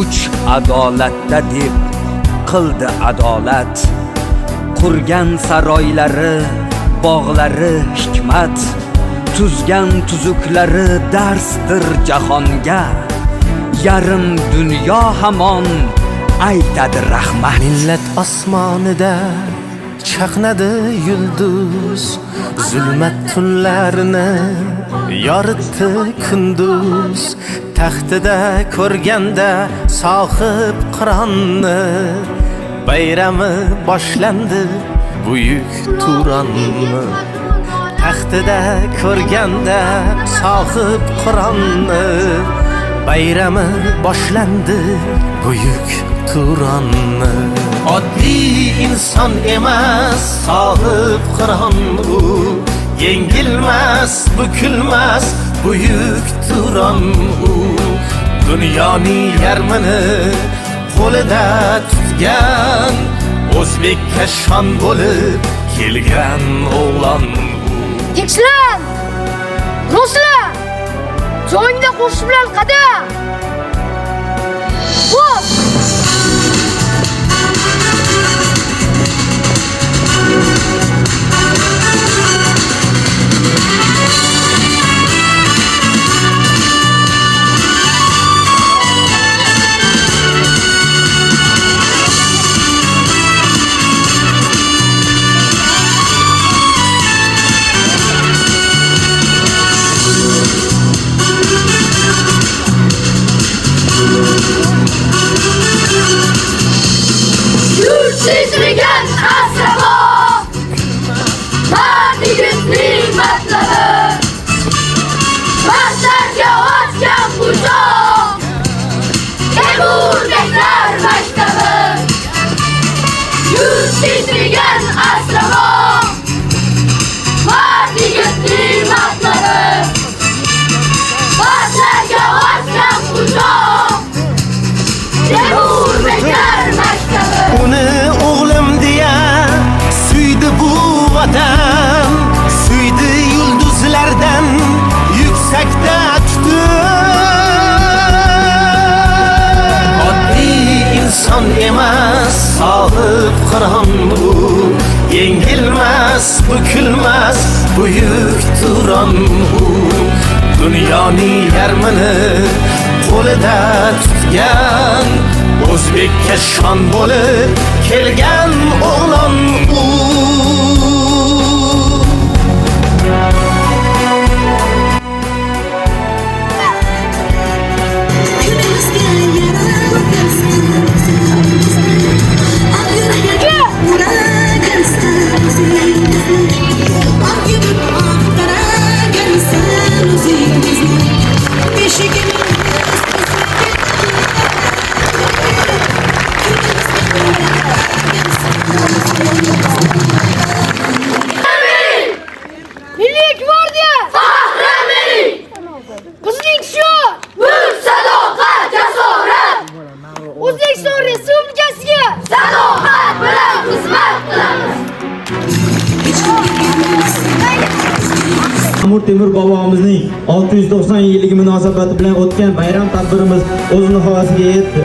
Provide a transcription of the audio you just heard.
kuch adolatda deb qildi adolat. Qurgan saroylari, bog'lari hikmat, tuzgan tuzuklari darsdir jahonga. Yarim dunyo hamon aytadi rahmat. Millat osmonida chaqnadi yulduz, zulmat tunlarini yoritdi kunduz. Taxtida ko'rganda sohib Qur'onni, bayrami boshlandi buyuk Turanni. Taxtida ko'rganda sohib Qur'onni, bayrami boshlandi buyuk Turanni. Oddiy inson emas sohib Qur'on u, yengilmas, bukilmas buyuk Turan u. Dunyoning yarmini qo'lida tutgan, O'zbekka shon bo'lib kelgan o'g'lon u. Tekshlan! Do'stlar! Joyingda qo'shiq bilan qadam! Hop! Sizrigan asrabo, mardiylikning matlabi, Vashlarga otgan buzoq, Temurdeklar maktabi. Yurt sizrigan asrabo, mardiylikning matlabi, Vashlarga otgan buzoq, Temurdeklar maktabi. Uni o'g'lim deya suydi bu vatan, suydi yulduzlardan yuksakda tutib. Oddiy inson emas sohib Qur'on u, yengilmas, bukilmas buyuk Turan u. Dunyoning yarmini qo'lida tutgan, O'zbekka shon bo'lib kelgan o'g'lon u. Milliy gvardiya! Faxrli! Bizning shu Mulk, sadoqat, jasorat! O'zbekiston Respublikasiga Sadoqat bilan xizmat qilamiz. Amir Temur bobomizning 690 yilligi munosabati bilan o'tgan bayram tadbirimiz o'z nihoyasiga yetdi.